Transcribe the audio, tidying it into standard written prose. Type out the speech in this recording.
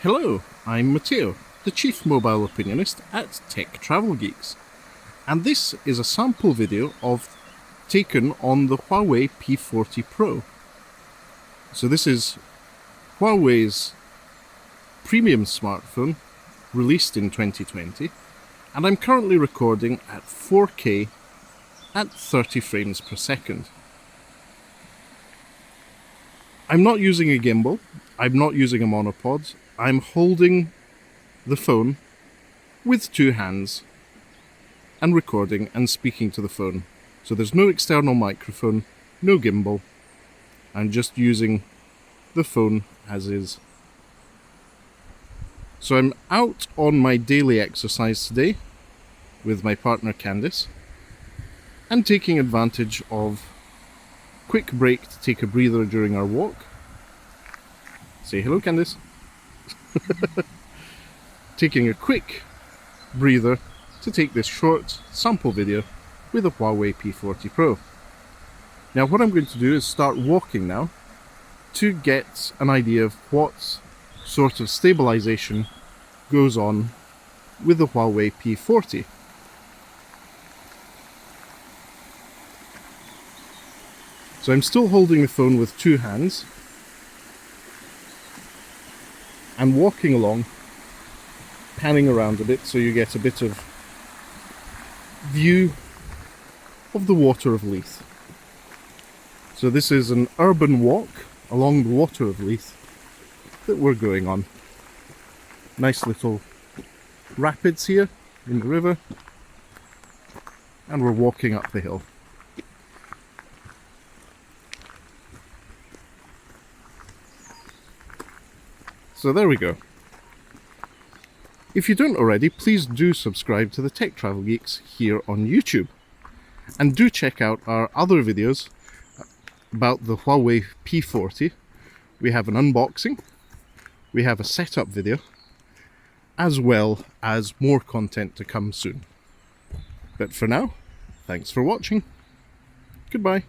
Hello, I'm Matteo, the Chief Mobile Opinionist at Tech Travel Geeks, and this is a sample video taken on the Huawei P40 Pro. So this is Huawei's premium smartphone released in 2020, and I'm currently recording at 4K at 30 frames per second. I'm not using a gimbal, I'm not using a monopod, I'm holding the phone with two hands and recording and speaking to the phone. So there's no external microphone, no gimbal, I'm just using the phone as is. So I'm out on my daily exercise today with my partner Candice and taking advantage of a quick break to take a breather during our walk. Say hello, Candice. Taking a quick breather to take this short sample video with a Huawei P40 Pro. Now what I'm going to do is start walking now to get an idea of what sort of stabilization goes on with the Huawei P40. So I'm still holding the phone with two hands and walking along, panning around a bit so you get a bit of view of the water of Leith. So this is an urban walk along the water of Leith that we're going on. Nice little rapids here in the river, and we're walking up the hill. So there we go. If you don't already, please do subscribe to the Tech Travel Geeks here on YouTube. And do check out our other videos about the Huawei P40. We have an unboxing, we have a setup video, as well as more content to come soon. But for now, thanks for watching. Goodbye.